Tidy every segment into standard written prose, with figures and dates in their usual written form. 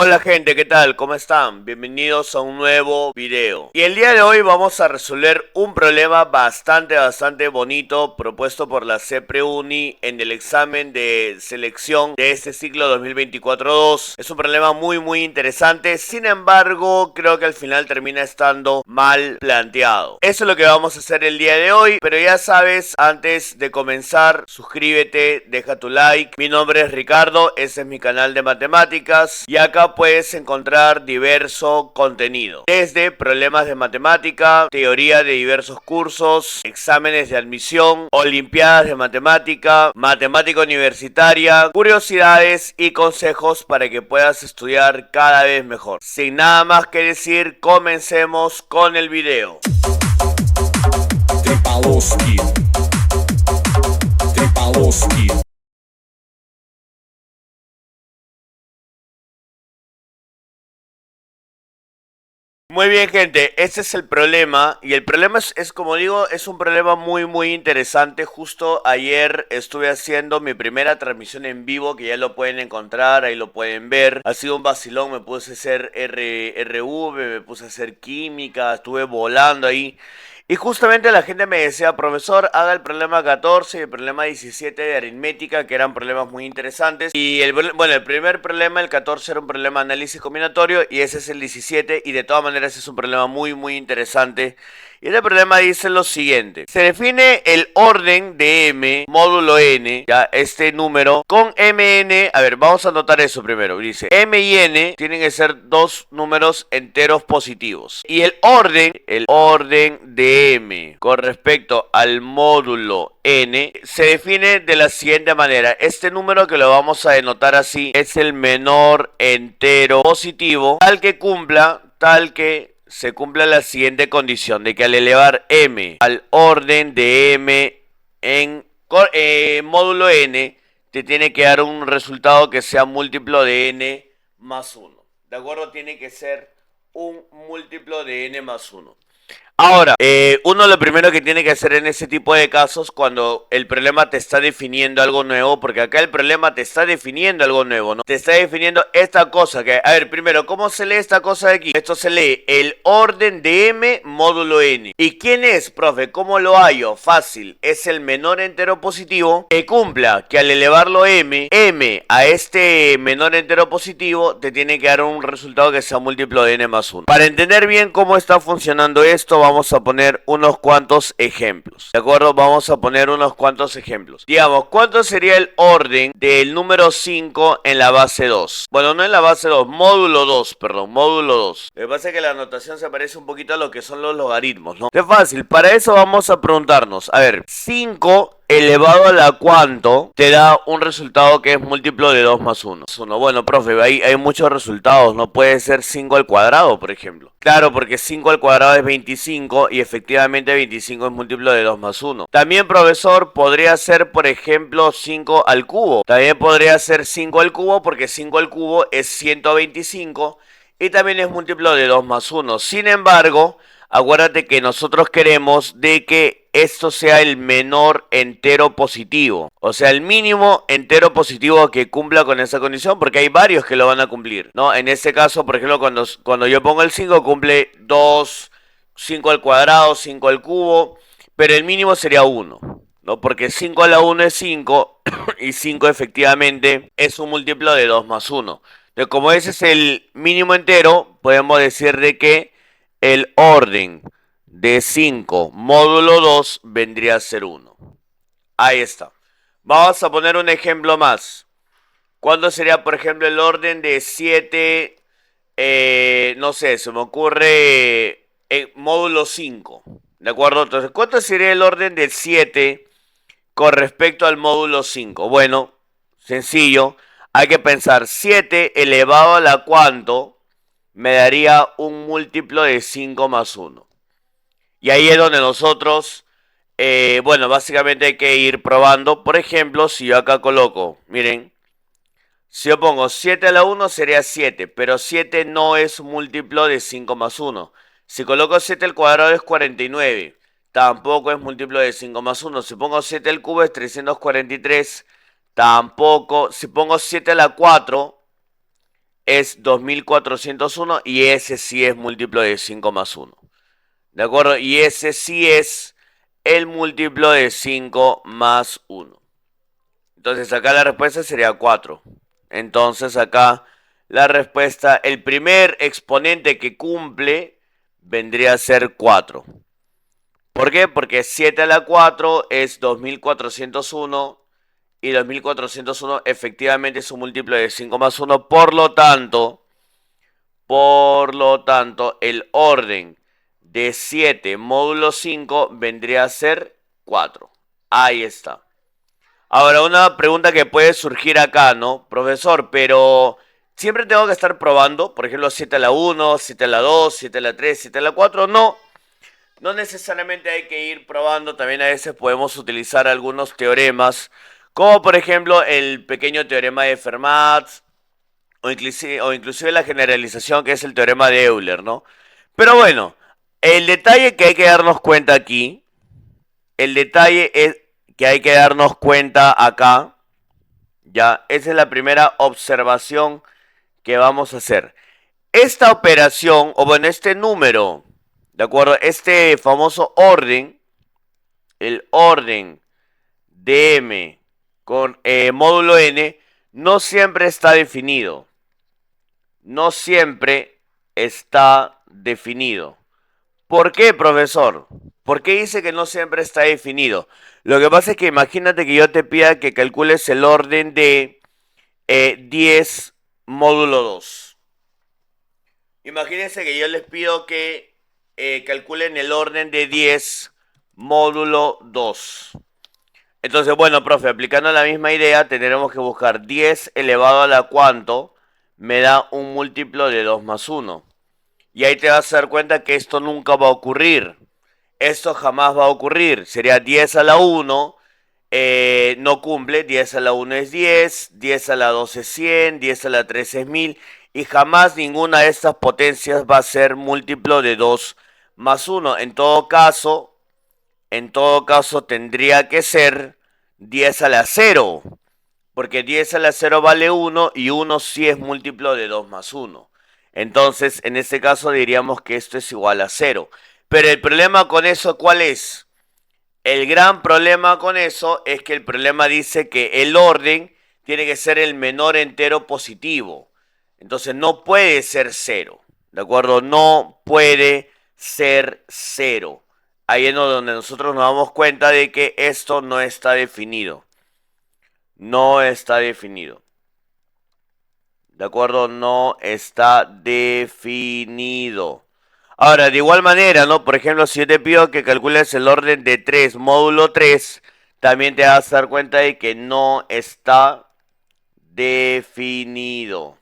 Hola gente, ¿qué tal? ¿Cómo están? Bienvenidos a un nuevo video. Y el día de hoy vamos a resolver un problema bastante bonito propuesto por la CEPREUNI en el examen de selección de este ciclo 2024-2. Es un problema muy interesante, sin embargo, creo que al final termina estando mal planteado. Eso es lo que vamos a hacer el día de hoy, pero ya sabes, antes de comenzar, suscríbete, deja tu like. Mi nombre es Ricardo, ese es mi canal de matemáticas y acá puedes encontrar diverso contenido, desde problemas de matemática, teoría de diversos cursos, exámenes de admisión, olimpiadas de matemática, matemática universitaria, curiosidades y consejos para que puedas estudiar cada vez mejor. Sin nada más que decir, comencemos con el video. Tripaloski. Muy bien, gente, ese es el problema y el problema es como digo, es un problema muy interesante. Justo ayer estuve haciendo mi primera transmisión en vivo, que ya lo pueden encontrar, ahí lo pueden ver. Ha sido un vacilón, me puse a hacer RV, me puse a hacer química, estuve volando ahí. Y justamente la gente me decía, profesor, haga el problema 14 y el problema 17 de aritmética, que eran problemas muy interesantes. Y el primer problema, el 14, era un problema de análisis combinatorio y ese es el 17 y de todas maneras es un problema muy interesante. Y este problema dice lo siguiente: se define el orden de m módulo n, ya este número, con mn. A ver, vamos a anotar eso primero. Dice m y n tienen que ser dos números enteros positivos. Y el orden de m con respecto al módulo n se define de la siguiente manera. Este número, que lo vamos a denotar así, es el menor entero positivo, tal que se cumpla la siguiente condición, de que al elevar m al orden de m en módulo n, te tiene que dar un resultado que sea múltiplo de n más 1. ¿De acuerdo? Tiene que ser un múltiplo de n más 1. Ahora, uno lo primero que tiene que hacer en ese tipo de casos, cuando el problema te está definiendo algo nuevo, porque acá el problema te está definiendo algo nuevo, ¿no? Te está definiendo esta cosa, que, a ver, primero, ¿cómo se lee esta cosa de aquí? Esto se lee el orden de m módulo n. ¿Y quién es, profe? ¿Cómo lo hallo? Fácil, es el menor entero positivo que cumpla que al elevarlo m a este menor entero positivo, te tiene que dar un resultado que sea múltiplo de n más 1. Para entender bien cómo está funcionando esto, vamos a poner unos cuantos ejemplos. ¿De acuerdo? Vamos a poner unos cuantos ejemplos. Digamos, ¿cuánto sería el orden del número 5 en la base 2? Bueno, no en la base 2, módulo 2, perdón, módulo 2. Lo que pasa es que la anotación se parece un poquito a lo que son los logaritmos, ¿no? Es fácil, para eso vamos a preguntarnos, a ver, 5 elevado a la cuánto te da un resultado que es múltiplo de 2 más 1. Bueno, profe, hay muchos resultados, no puede ser 5 al cuadrado, por ejemplo. Claro, porque 5 al cuadrado es 25 y efectivamente 25 es múltiplo de 2 más 1. También, profesor, podría ser, por ejemplo, 5 al cubo. También podría ser 5 al cubo, porque 5 al cubo es 125 y también es múltiplo de 2 más 1. Sin embargo, acuérdate que nosotros queremos de que esto sea el menor entero positivo. O sea, el mínimo entero positivo que cumpla con esa condición, porque hay varios que lo van a cumplir, ¿no? En este caso, por ejemplo, cuando yo pongo el 5, cumple 2, 5 al cuadrado, 5 al cubo, pero el mínimo sería 1, ¿no? Porque 5 a la 1 es 5 y 5 efectivamente es un múltiplo de 2 más 1. Entonces, como ese es el mínimo entero, podemos decir de que el orden de 5 módulo 2 vendría a ser 1. Ahí está. Vamos a poner un ejemplo más. ¿Cuánto sería, por ejemplo, el orden de 7? No sé, se me ocurre módulo 5. ¿De acuerdo? Entonces, ¿cuánto sería el orden de 7 con respecto al módulo 5? Bueno, sencillo. Hay que pensar, 7 elevado a la cuánto me daría un múltiplo de 5 más 1. Y ahí es donde nosotros, bueno, básicamente hay que ir probando. Por ejemplo, si yo acá coloco, miren, si yo pongo 7 a la 1 sería 7, pero 7 no es múltiplo de 5 más 1. Si coloco 7 al cuadrado es 49, tampoco es múltiplo de 5 más 1. Si pongo 7 al cubo es 343, tampoco. Si pongo 7 a la 4 es 2401 y ese sí es múltiplo de 5 más 1. ¿De acuerdo? Y ese sí es el múltiplo de 5 más 1. Entonces acá la respuesta sería 4. Entonces acá la respuesta, el primer exponente que cumple vendría a ser 4. ¿Por qué? Porque 7 a la 4 es 2401 y 2401 efectivamente es un múltiplo de 5 más 1. Por lo tanto, el orden de 7 módulo 5 vendría a ser 4. Ahí está. Ahora, una pregunta que puede surgir acá, ¿no? Profesor, pero siempre tengo que estar probando, por ejemplo, 7 a la 1, 7 a la 2, 7 a la 3, 7 a la 4. No, no necesariamente hay que ir probando, también a veces podemos utilizar algunos teoremas, como por ejemplo el pequeño teorema de Fermat, o inclusive la generalización que es el teorema de Euler, ¿no? Pero bueno, el detalle que hay que darnos cuenta aquí, el detalle es que hay que darnos cuenta acá, ya, esa es la primera observación que vamos a hacer. Esta operación, o bueno, este número, ¿de acuerdo? Este famoso orden, el orden de m con módulo n, no siempre está definido. No siempre está definido. ¿Por qué, profesor? ¿Por qué dice que no siempre está definido? Lo que pasa es que imagínate que yo te pida que calcules el orden de 10 módulo 2. Imagínense que yo les pido que calculen el orden de 10 módulo 2. Entonces, bueno, profe, aplicando la misma idea, tendremos que buscar 10 elevado a la cuánto me da un múltiplo de 2 más 1. Y ahí te vas a dar cuenta que esto nunca va a ocurrir. Esto jamás va a ocurrir. Sería 10 a la 1, no cumple. 10 a la 1 es 10, 10 a la 2 es 100, 10 a la 3 es 1000. Y jamás ninguna de estas potencias va a ser múltiplo de 2 más 1. En todo caso tendría que ser 10 a la 0. Porque 10 a la 0 vale 1 y 1 sí es múltiplo de 2 más 1. Entonces, en este caso diríamos que esto es igual a 0. Pero el problema con eso, ¿cuál es? El gran problema con eso es que el problema dice que el orden tiene que ser el menor entero positivo. Entonces no puede ser 0. ¿De acuerdo? No puede ser 0. Ahí es donde nosotros nos damos cuenta de que esto no está definido. No está definido. ¿De acuerdo? No está definido. Ahora, de igual manera, ¿no? Por ejemplo, si yo te pido que calcules el orden de 3 módulo 3, también te vas a dar cuenta de que no está definido.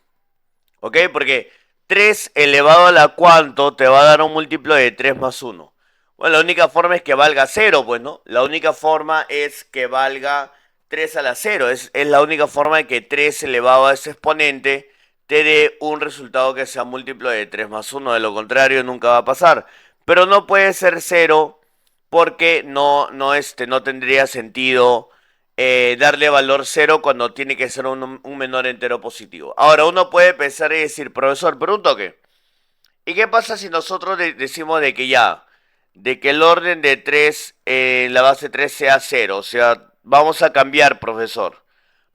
¿Ok? Porque 3 elevado a la cuánto te va a dar un múltiplo de 3 más 1. Bueno, la única forma es que valga 0, pues, ¿no? La única forma es que valga 3 a la 0. Es la única forma de que 3 elevado a ese exponente te dé un resultado que sea múltiplo de 3 más 1. De lo contrario, nunca va a pasar. Pero no puede ser 0 porque no tendría sentido darle valor 0 cuando tiene que ser un menor entero positivo. Ahora, uno puede pensar y decir, profesor, pero un toque. ¿Y qué pasa si nosotros decimos de que el orden de 3 en la base 3 sea 0? O sea, vamos a cambiar, profesor.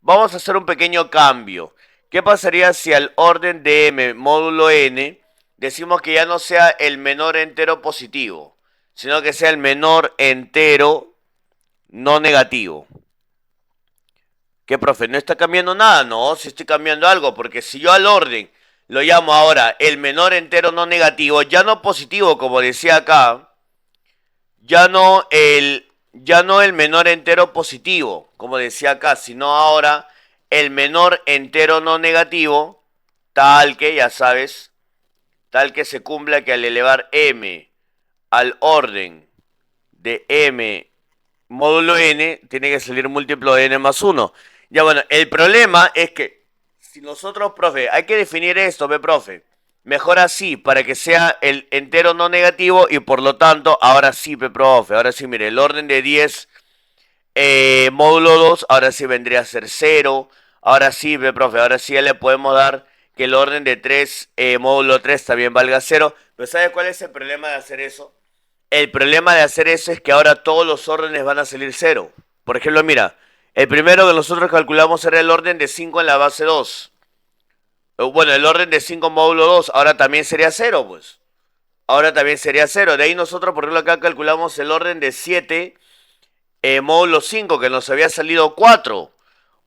Vamos a hacer un pequeño cambio. ¿Qué pasaría si al orden de m módulo n decimos que ya no sea el menor entero positivo, sino que sea el menor entero no negativo? ¿Qué, profe? ¿No está cambiando nada? No, si estoy cambiando algo, porque si yo al orden lo llamo ahora el menor entero no negativo, ya no positivo, como decía acá, ya no el menor entero positivo, como decía acá, sino ahora el menor entero no negativo, tal que, ya sabes, tal que se cumpla que al elevar m al orden de m módulo n, tiene que salir múltiplo de n más 1. Ya bueno, el problema es que si nosotros, profe, hay que definir esto, profe. Mejor así, para que sea el entero no negativo y por lo tanto, ahora sí, profe, ahora sí, mire, el orden de 10 módulo 2, ahora sí vendría a ser 0. Ahora sí, profe, ahora sí ya le podemos dar que el orden de 3 módulo 3 también valga cero. Pero ¿sabes cuál es el problema de hacer eso? El problema de hacer eso es que ahora todos los órdenes van a salir cero. Por ejemplo, mira, el primero que nosotros calculamos era el orden de 5 en la base 2. Bueno, el orden de 5 módulo 2 ahora también sería cero, pues. Ahora también sería cero. De ahí nosotros, por ejemplo, acá calculamos el orden de 7 módulo 5, que nos había salido 4.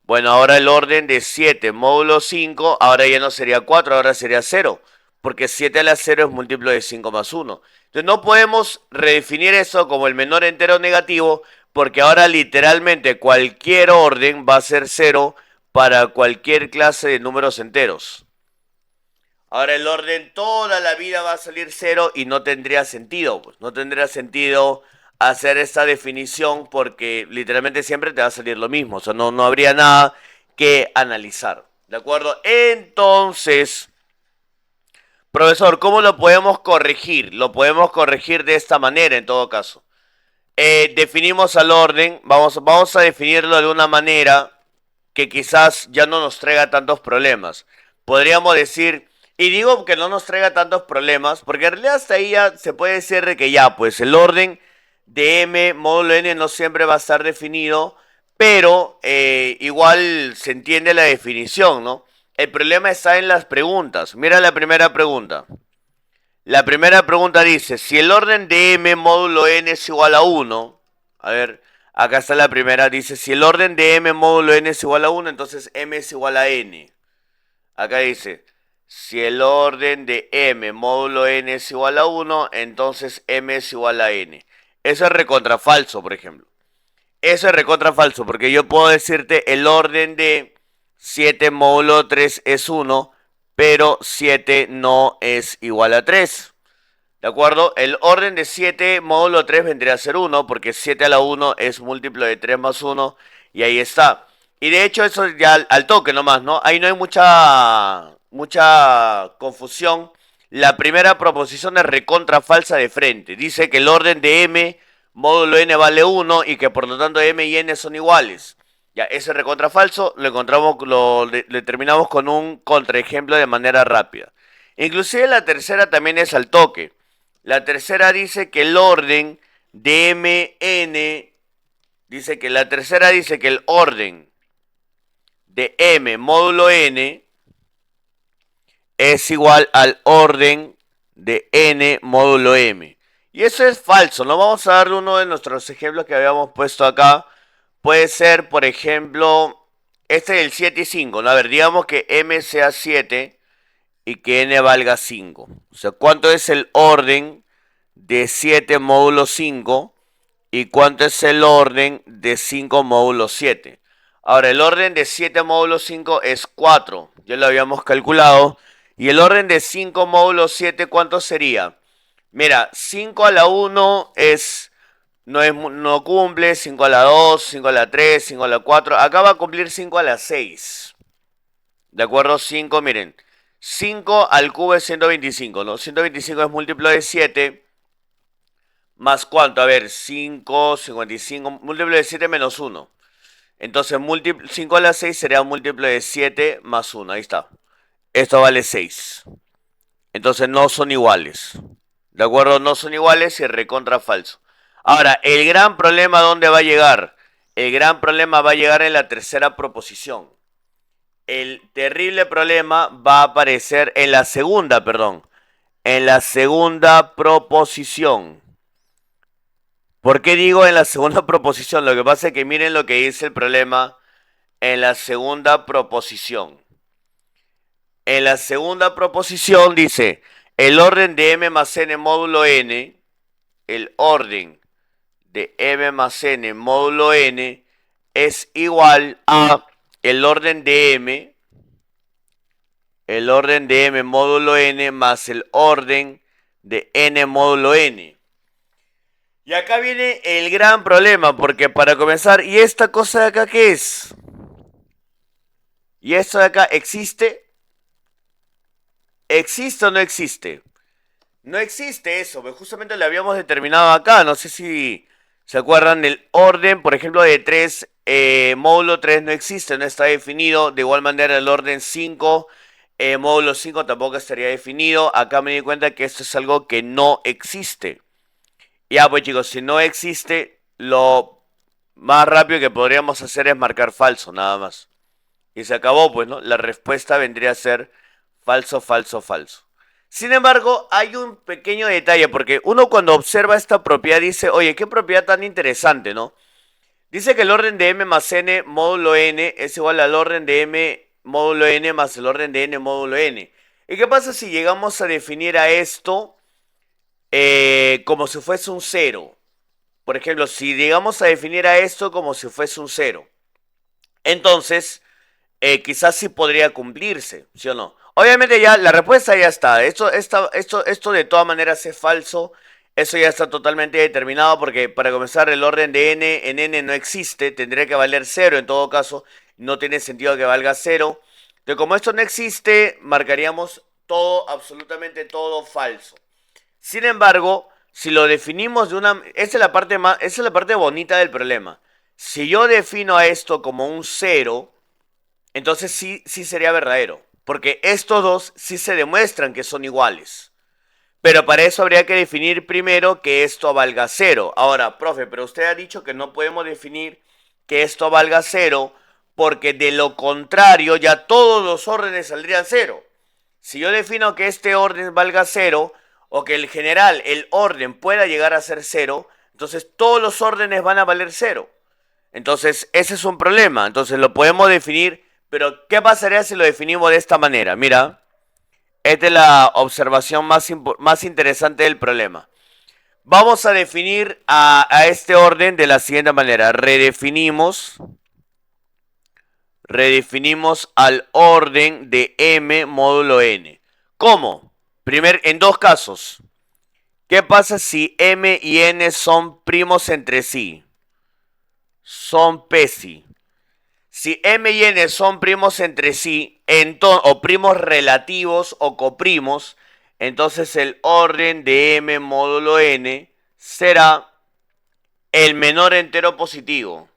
Bueno, ahora el orden de 7 módulo 5, ahora ya no sería 4, ahora sería cero. Porque 7 a la 0 es múltiplo de 5 más 1. Entonces no podemos redefinir eso como el menor entero negativo, porque ahora literalmente cualquier orden va a ser cero para cualquier clase de números enteros. Ahora el orden toda la vida va a salir cero y no tendría sentido, pues no tendría sentido hacer esta definición porque literalmente siempre te va a salir lo mismo, o sea, no habría nada que analizar, ¿de acuerdo? Entonces, profesor, ¿cómo lo podemos corregir? Lo podemos corregir de esta manera en todo caso. Definimos al orden, vamos a definirlo de una manera que quizás ya no nos traiga tantos problemas. Podríamos decir, y digo que no nos traiga tantos problemas, porque en realidad hasta ahí ya se puede decir de que ya, pues el orden de m módulo n no siempre va a estar definido, pero igual se entiende la definición, ¿no? El problema está en las preguntas. Mira la primera pregunta. La primera pregunta dice, si el orden de m módulo n es igual a 1, a ver, acá está la primera, dice, si el orden de m módulo n es igual a 1, entonces m es igual a n. Acá dice, si el orden de m módulo n es igual a 1, entonces m es igual a n. Eso es recontrafalso, por ejemplo. Eso es recontrafalso, porque yo puedo decirte el orden de 7 módulo 3 es 1, pero 7 no es igual a 3. ¿De acuerdo? El orden de 7 módulo 3 vendría a ser 1, porque 7 a la 1 es múltiplo de 3 más 1, y ahí está. Y de hecho eso ya al toque nomás, ¿no? Ahí no hay mucha confusión. La primera proposición es recontra falsa de frente. Dice que el orden de m módulo n vale 1 y que por lo tanto m y n son iguales. Ya, ese recontra falso lo encontramos, le terminamos con un contraejemplo de manera rápida. Inclusive la tercera también es al toque. La tercera dice que el orden de mn, la tercera dice que el orden de m módulo n es igual al orden de n módulo m. Y eso es falso, ¿no? Vamos a darle uno de nuestros ejemplos que habíamos puesto acá. Puede ser, por ejemplo, este del 7 y 5, ¿no? A ver, digamos que m sea 7 y que n valga 5. O sea, ¿cuánto es el orden de 7 módulo 5 y cuánto es el orden de 5 módulo 7? Ahora, el orden de 7 módulo 5 es 4, ya lo habíamos calculado. Y el orden de 5 módulo 7, ¿cuánto sería? Mira, 5 a la 1 no cumple, 5 a la 2, 5 a la 3, 5 a la 4. Acá va a cumplir 5 a la 6. ¿De acuerdo? 5, miren. 5 al cubo es 125, ¿no? 125 es múltiplo de 7. ¿Más cuánto? A ver, 5, 55, múltiplo de 7 menos 1. Entonces, 5 a la 6 sería un múltiplo de 7 más 1. Ahí está. Esto vale 6. Entonces, no son iguales. ¿De acuerdo? No son iguales y recontra falso. Ahora, el gran problema, ¿dónde va a llegar? El gran problema va a llegar en la tercera proposición. El terrible problema va a aparecer en la segunda, perdón. En la segunda proposición. ¿Por qué digo en la segunda proposición? Lo que pasa es que miren lo que dice el problema en la segunda proposición. En la segunda proposición dice, el orden de m más n módulo n, el orden de m más n módulo n es igual a el orden de m módulo n más el orden de n módulo n. Y acá viene el gran problema, porque para comenzar, ¿y esta cosa de acá qué es? ¿Y esto de acá existe? ¿Existe o no existe? No existe eso, pues justamente lo habíamos determinado acá. No sé si se acuerdan del orden, por ejemplo, de 3, módulo 3 no existe, no está definido. De igual manera el orden 5 Módulo 5 tampoco estaría definido. Acá me di cuenta que esto es algo que no existe. Ya, pues chicos, si no existe, lo más rápido que podríamos hacer es marcar falso, nada más. Y se acabó, pues, ¿no? La respuesta vendría a ser falso, falso, falso. Sin embargo, hay un pequeño detalle, porque uno cuando observa esta propiedad dice, oye, qué propiedad tan interesante, ¿no? Dice que el orden de m más n módulo n es igual al orden de m módulo n más el orden de n módulo n. ¿Y qué pasa si llegamos a definir a esto como si fuese un cero? Por ejemplo, si llegamos a definir a esto como si fuese un cero, entonces quizás sí podría cumplirse, ¿sí o no? Obviamente ya la respuesta ya está. Esto de todas maneras es falso. Eso ya está totalmente determinado porque para comenzar el orden de n en n no existe. Tendría que valer cero en todo caso. No tiene sentido que valga cero. Entonces como esto no existe, marcaríamos todo, absolutamente todo falso. Sin embargo, si lo definimos de una... Esa es la parte más, esa es la parte bonita del problema. Si yo defino a esto como un cero, entonces sí sería verdadero. Porque estos dos sí se demuestran que son iguales. Pero para eso habría que definir primero que esto valga cero. Ahora, profe, pero usted ha dicho que no podemos definir que esto valga cero porque de lo contrario ya todos los órdenes saldrían cero. Si yo defino que este orden valga cero o que el general, el orden pueda llegar a ser cero, entonces todos los órdenes van a valer cero. Entonces, ese es un problema. Entonces, lo podemos definir, pero ¿qué pasaría si lo definimos de esta manera? Mira, esta es la observación más interesante del problema. Vamos a definir a este orden de la siguiente manera. Redefinimos al orden de m módulo n. ¿Cómo? En dos casos. ¿Qué pasa si m y n son primos entre sí? Son pesi. Si m y n son primos entre sí, o primos relativos o coprimos, entonces el orden de m módulo n será el menor entero positivo.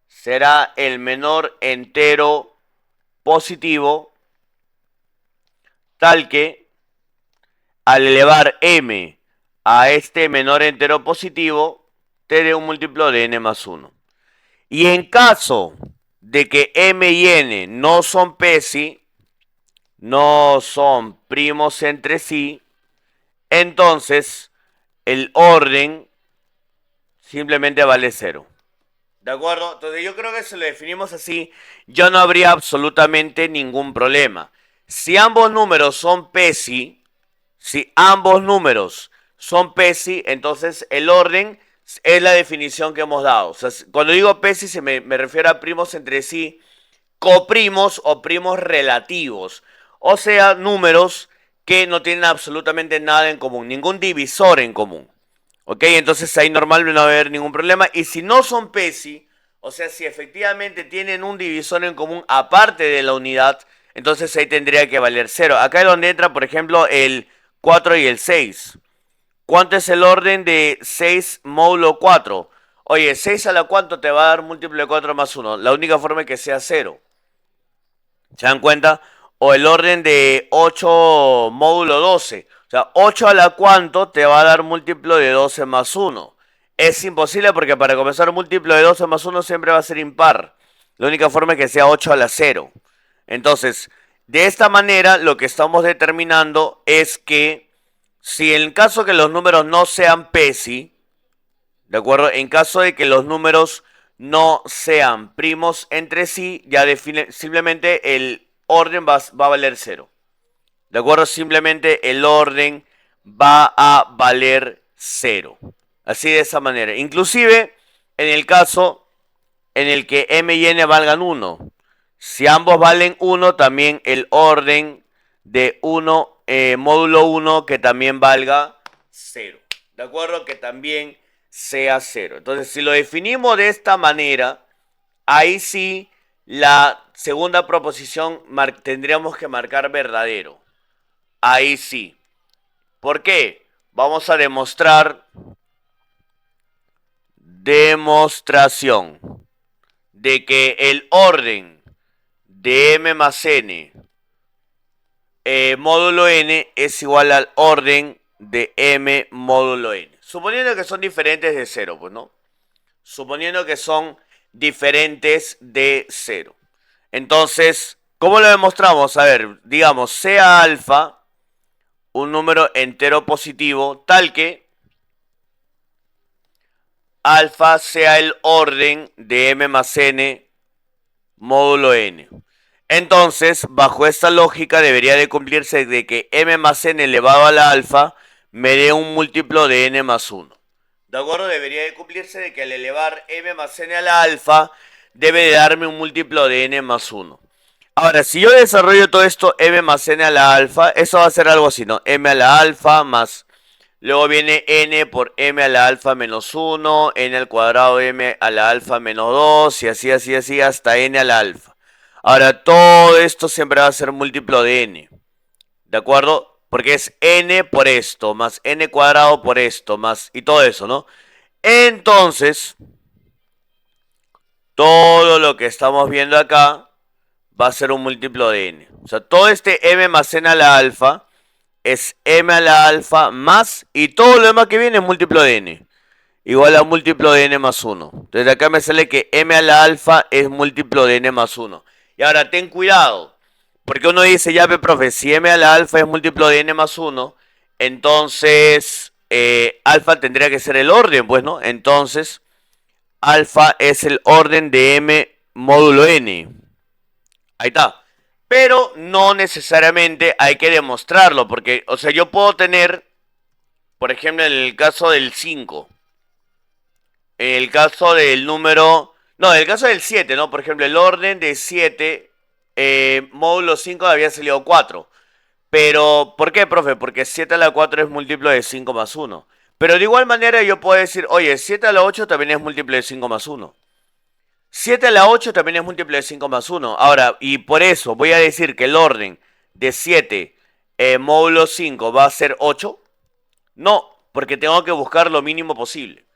Será el menor entero positivo, tal que al elevar m a este menor entero positivo, te dé un múltiplo de n más 1. Y en caso de que m y n no son pesi, no son primos entre sí, entonces el orden simplemente vale cero. ¿De acuerdo? Entonces yo creo que si lo definimos así, ya no habría absolutamente ningún problema. Si ambos números son pesi, entonces el orden es la definición que hemos dado. O sea, cuando digo pesi me refiero a primos entre sí, coprimos o primos relativos. O sea, números que no tienen absolutamente nada en común, ningún divisor en común. ¿Ok? Entonces ahí normal no va a haber ningún problema. Y si no son PESI, o sea, si efectivamente tienen un divisor en común aparte de la unidad, entonces ahí tendría que valer cero. Acá es donde entra, por ejemplo, el 4 y el 6. ¿Cuánto es el orden de 6 módulo 4? Oye, 6 a la cuánto te va a dar múltiplo de 4 más 1. La única forma es que sea cero. ¿Se dan cuenta? O el orden de 8 módulo 12. O sea, 8 a la cuánto te va a dar múltiplo de 12 más 1. Es imposible porque para comenzar múltiplo de 12 más 1 siempre va a ser impar. La única forma es que sea 8 a la 0. Entonces, de esta manera lo que estamos determinando es que si en caso que los números no sean PESI, ¿de acuerdo? En caso de que los números no sean primos entre sí, ya define, simplemente el orden va a valer cero. ¿De acuerdo? Simplemente el orden va a valer cero. Así de esa manera. Inclusive en el caso en el que m y n valgan 1. Si ambos valen 1, también el orden de 1, módulo 1, que también valga 0. ¿De acuerdo? Que también sea 0. Entonces, si lo definimos de esta manera, ahí sí la segunda proposición tendríamos que marcar verdadero. Ahí sí. ¿Por qué? Vamos a demostrar demostración de que el orden de m más n módulo n es igual al orden de m módulo n. Suponiendo que son diferentes de 0, pues, ¿no? Suponiendo que son diferentes de 0. Entonces, ¿cómo lo demostramos? A ver, digamos, sea alfa un número entero positivo tal que alfa sea el orden de m más n módulo n. Entonces, bajo esta lógica debería de cumplirse de que m más n elevado a la alfa me dé un múltiplo de n más 1. ¿De acuerdo? Debería de cumplirse de que al elevar m más n a la alfa debe de darme un múltiplo de n más 1. Ahora, si yo desarrollo todo esto m más n a la alfa, eso va a ser algo así, ¿no? M a la alfa más... Luego viene n por m a la alfa menos 1, n al cuadrado de m a la alfa menos 2, y así, así, así, hasta n a la alfa. Ahora, todo esto siempre va a ser múltiplo de n. ¿De acuerdo? Porque es n por esto, más n cuadrado por esto, más... y todo eso, ¿no? Entonces, todo lo que estamos viendo acá va a ser un múltiplo de n. O sea, todo este m más n a la alfa es m a la alfa más, y todo lo demás que viene es múltiplo de n, igual a múltiplo de n más 1. Entonces acá me sale que m a la alfa es múltiplo de n más 1. Y ahora ten cuidado, porque uno dice, ya ve, profe, si m a la alfa es múltiplo de n más 1, entonces alfa tendría que ser el orden, pues, ¿no? Entonces alfa es el orden de m módulo n. Ahí está. Pero no necesariamente hay que demostrarlo, porque, o sea, yo puedo tener, por ejemplo, en el caso del 5, en el caso del número, no, en el caso del 7, ¿no? Por ejemplo, el orden de 7, módulo 5 había salido 4. Pero, ¿por qué, profe? Porque 7 a la 4 es múltiplo de 5 más 1. Pero de igual manera yo puedo decir, oye, 7 a la 8 también es múltiplo de 5 más 1. 7 a la 8 también es múltiplo de 5 más 1. Ahora, y por eso voy a decir que el orden de 7 módulo 5 va a ser 8. No, porque tengo que buscar lo mínimo posible.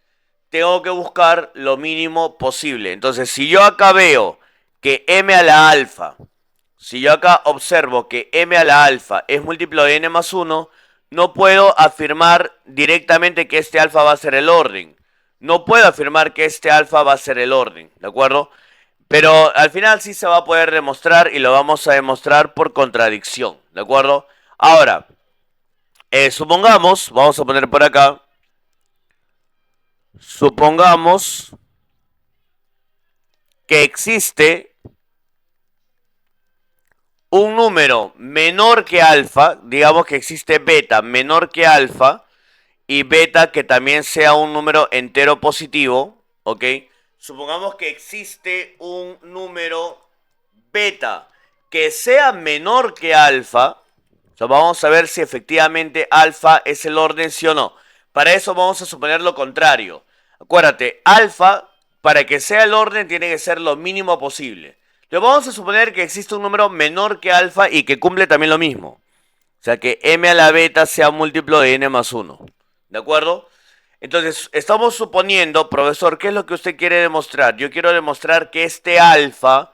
Tengo que buscar lo mínimo posible. Entonces, si yo acá veo que m a la alfa, si yo acá observo que m a la alfa es múltiplo de n más 1, no puedo afirmar directamente que este alfa va a ser el orden. No puedo afirmar que este alfa va a ser el orden, ¿de acuerdo? Pero al final sí se va a poder demostrar, y lo vamos a demostrar por contradicción, ¿de acuerdo? Ahora, supongamos, vamos a poner por acá, supongamos que existe un número menor que alfa, digamos que existe beta menor que alfa, y beta que también sea un número entero positivo, ¿ok? Supongamos que existe un número beta que sea menor que alfa. O sea, vamos a ver si efectivamente alfa es el orden, sí o no. Para eso vamos a suponer lo contrario. Acuérdate, alfa, para que sea el orden, tiene que ser lo mínimo posible. Entonces vamos a suponer que existe un número menor que alfa y que cumple también lo mismo. O sea, que m a la beta sea múltiplo de n más 1. ¿De acuerdo? Entonces, estamos suponiendo, profesor, ¿qué es lo que usted quiere demostrar? Yo quiero demostrar que este alfa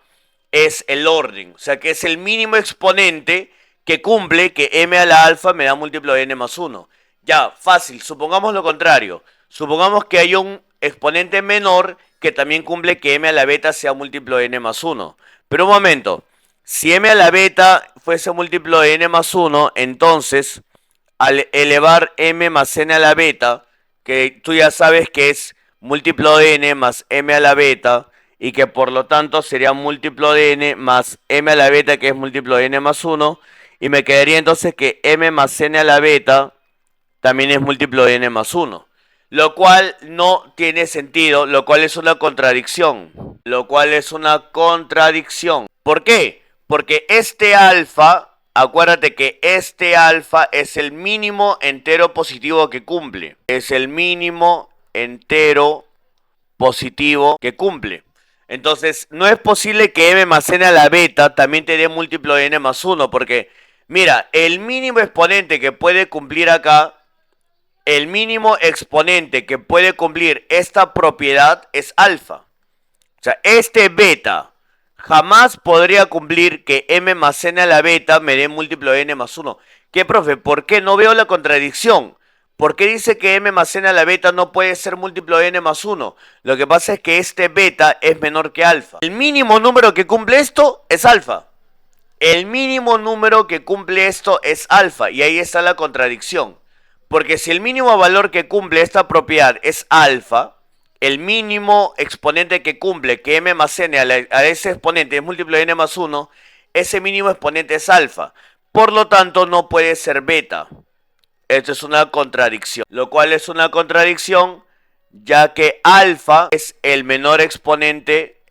es el orden. O sea, que es el mínimo exponente que cumple que m a la alfa me da múltiplo de n más 1. Ya, fácil. Supongamos lo contrario. Supongamos que hay un exponente menor que también cumple que m a la beta sea múltiplo de n más 1. Pero un momento. Si m a la beta fuese múltiplo de n más 1, entonces, al elevar m más n a la beta, que tú ya sabes que es múltiplo de n más m a la beta, y que por lo tanto sería múltiplo de n más m a la beta, que es múltiplo de n más 1, y me quedaría entonces que m más n a la beta también es múltiplo de n más 1. Lo cual no tiene sentido, lo cual es una contradicción. Lo cual es una contradicción. ¿Por qué? Porque este alfa, acuérdate que este alfa es el mínimo entero positivo que cumple. Es el mínimo entero positivo que cumple. Entonces, no es posible que m más n a la beta también te dé múltiplo de n más 1, porque, mira, el mínimo exponente que puede cumplir acá, el mínimo exponente que puede cumplir esta propiedad es alfa. O sea, este beta Jamás podría cumplir que m más n a la beta me dé múltiplo de n más 1. ¿Qué, profe? ¿Por qué? No veo la contradicción. ¿Por qué dice que m más n a la beta no puede ser múltiplo de n más 1? Lo que pasa es que este beta es menor que alfa. El mínimo número que cumple esto es alfa. El mínimo número que cumple esto es alfa. Y ahí está la contradicción. Porque si el mínimo valor que cumple esta propiedad es alfa, el mínimo exponente que cumple, que m más n a ese exponente es múltiplo de n más 1, ese mínimo exponente es alfa. Por lo tanto, no puede ser beta. Esto es una contradicción. Lo cual es una contradicción, ya que alfa es el menor exponente,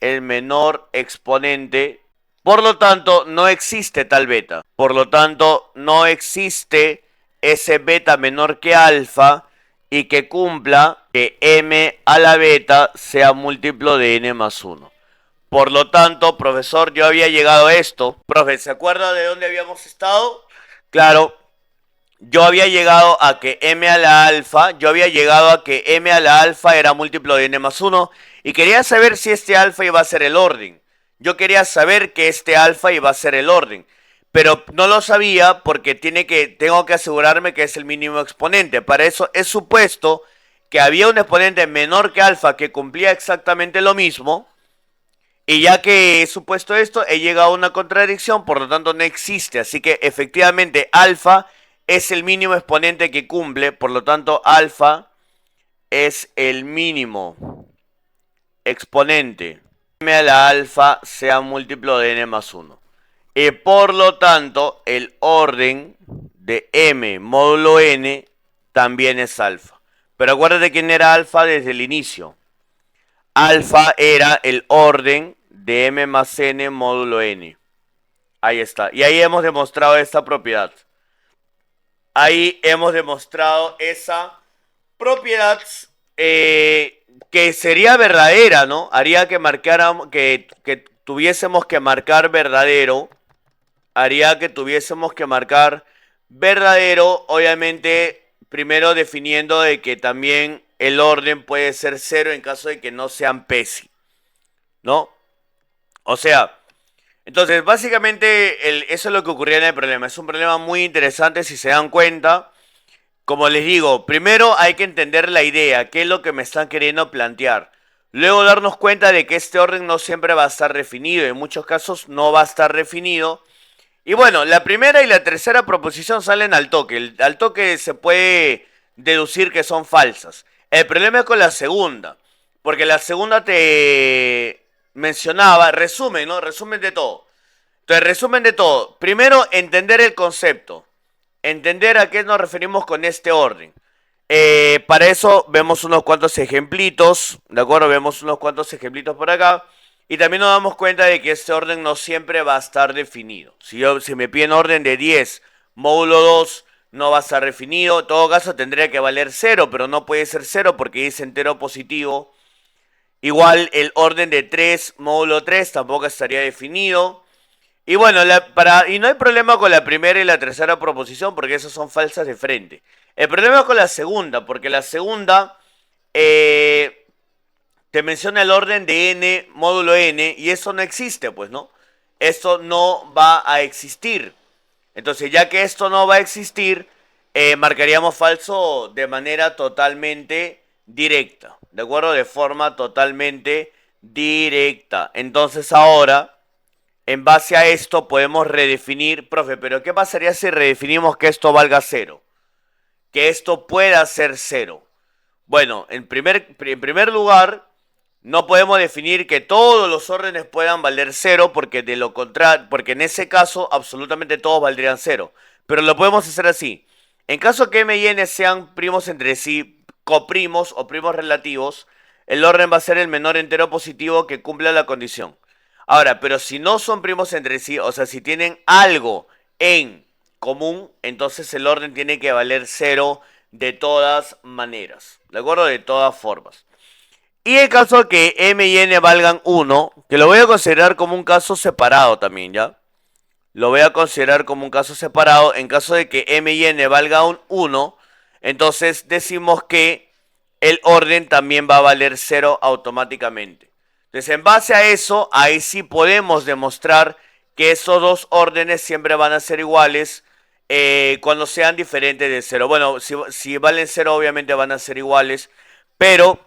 por lo tanto, no existe tal beta. Por lo tanto, no existe ese beta menor que alfa y que cumpla que m a la beta sea múltiplo de n más 1. Por lo tanto, profesor, yo había llegado a esto. Profe, ¿se acuerda de dónde habíamos estado? Claro, yo había llegado a que m a la alfa, era múltiplo de n más 1 y quería saber si este alfa iba a ser el orden. Yo quería saber que este alfa iba a ser el orden, pero no lo sabía porque tengo que asegurarme que es el mínimo exponente. Para eso he supuesto que había un exponente menor que alfa que cumplía exactamente lo mismo, y ya que he supuesto esto, he llegado a una contradicción, por lo tanto no existe. Así que efectivamente alfa es el mínimo exponente que cumple, por lo tanto alfa es el mínimo exponente. M a la alfa sea múltiplo de n más 1. Y por lo tanto, el orden de m módulo n también es alfa. Pero acuérdate quién era alfa desde el inicio. Alfa era el orden de m más n módulo n. Ahí está. Y ahí hemos demostrado esta propiedad. Ahí hemos demostrado esa propiedad que sería verdadera, ¿no? Haría que marcáramos, que tuviésemos que marcar verdadero. Haría que tuviésemos que marcar verdadero, obviamente, primero definiendo de que también el orden puede ser 0 en caso de que no sean PESI, ¿no? O sea, entonces básicamente eso es lo que ocurría en el problema. Es un problema muy interesante si se dan cuenta. Como les digo, primero hay que entender la idea, qué es lo que me están queriendo plantear. Luego darnos cuenta de que este orden no siempre va a estar definido, en muchos casos no va a estar definido. Y bueno, la primera y la tercera proposición salen al toque. Al toque se puede deducir que son falsas. El problema es con la segunda, porque la segunda te mencionaba, resumen, ¿no? Resumen de todo. Entonces, resumen de todo. Primero, entender el concepto. Entender a qué nos referimos con este orden. Para eso vemos unos cuantos ejemplitos, ¿de acuerdo? Vemos unos cuantos ejemplitos por acá. Y también nos damos cuenta de que este orden no siempre va a estar definido. Si me piden orden de 10, módulo 2, no va a estar definido. En todo caso tendría que valer 0, pero no puede ser 0 porque dice entero positivo. Igual el orden de 3, módulo 3, tampoco estaría definido. Y bueno, y no hay problema con la primera y la tercera proposición porque esas son falsas de frente. El problema es con la segunda, porque la segunda te menciona el orden de n, módulo n, y eso no existe, pues, ¿no? Esto no va a existir. Entonces, ya que esto no va a existir, marcaríamos falso de manera totalmente directa, ¿de acuerdo? De forma totalmente directa. Entonces, ahora, en base a esto, podemos redefinir, profe, pero ¿qué pasaría si redefinimos que esto valga 0? Que esto pueda ser 0. Bueno, en primer lugar, no podemos definir que todos los órdenes puedan valer 0 porque de lo contrario, porque en ese caso absolutamente todos valdrían 0. Pero lo podemos hacer así. En caso que m y n sean primos entre sí, coprimos o primos relativos, el orden va a ser el menor entero positivo que cumpla la condición. Ahora, pero si no son primos entre sí, o sea, si tienen algo en común, entonces el orden tiene que valer 0 de todas maneras, ¿de acuerdo? De todas formas. Y en caso que m y n valgan 1, que lo voy a considerar como un caso separado también, ¿ya? Lo voy a considerar como un caso separado. En caso de que m y n valgan 1, entonces decimos que el orden también va a valer 0 automáticamente. Entonces, en base a eso, ahí sí podemos demostrar que esos dos órdenes siempre van a ser iguales cuando sean diferentes de cero. Bueno, si valen cero, obviamente van a ser iguales, pero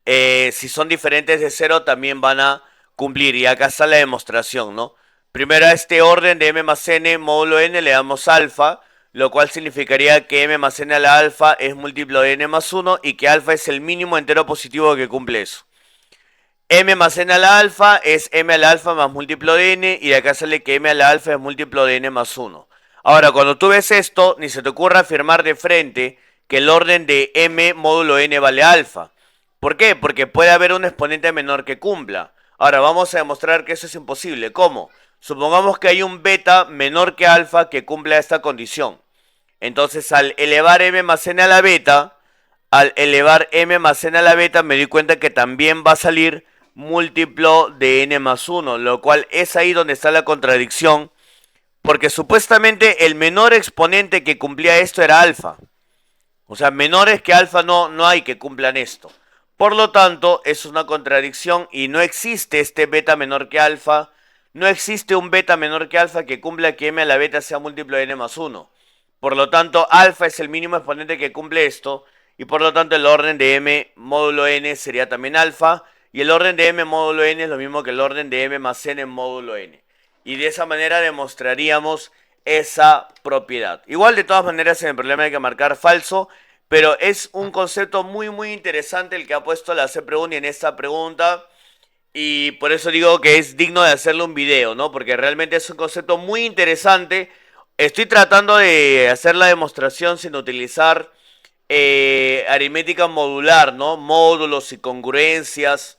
si son diferentes de cero, también van a cumplir. Y acá está la demostración, ¿no? Primero a este orden de m más n módulo n le damos alfa, lo cual significaría que m más n a la alfa es múltiplo de n más 1 y que alfa es el mínimo entero positivo que cumple eso. M más n a la alfa es m a la alfa más múltiplo de n, y de acá sale que m a la alfa es múltiplo de n más 1. Ahora, cuando tú ves esto, ni se te ocurra afirmar de frente que el orden de m módulo n vale alfa. ¿Por qué? Porque puede haber un exponente menor que cumpla. Ahora, vamos a demostrar que eso es imposible. ¿Cómo? Supongamos que hay un beta menor que alfa que cumpla esta condición. Entonces, al elevar m más n a la beta, me di cuenta que también va a salir múltiplo de n más 1, lo cual es ahí donde está la contradicción, porque supuestamente el menor exponente que cumplía esto era alfa. O sea, menores que alfa no hay que cumplan esto. Por lo tanto, es una contradicción y no existe este beta menor que alfa. No existe un beta menor que alfa que cumpla que m a la beta sea múltiplo de n más 1. Por lo tanto, alfa es el mínimo exponente que cumple esto, y por lo tanto el orden de m módulo n sería también alfa, y el orden de m módulo n es lo mismo que el orden de m más n módulo n. Y de esa manera demostraríamos esa propiedad. Igual, de todas maneras, en el problema hay que marcar falso, pero es un concepto muy interesante el que ha puesto la CPRUNI en esta pregunta, y por eso digo que es digno de hacerle un video, ¿no? Porque realmente es un concepto muy interesante. Estoy tratando de hacer la demostración sin utilizar aritmética modular, ¿no? Módulos y congruencias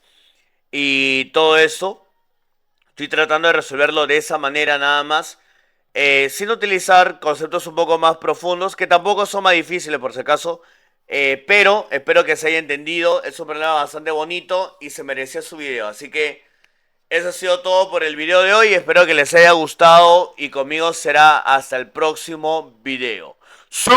y todo eso. Estoy tratando de resolverlo de esa manera nada más, sin utilizar conceptos un poco más profundos, que tampoco son más difíciles por si acaso, pero espero que se haya entendido. Es un problema bastante bonito y se merecía su video, así que eso ha sido todo por el video de hoy. Espero que les haya gustado y conmigo será hasta el próximo video. ¡Sí!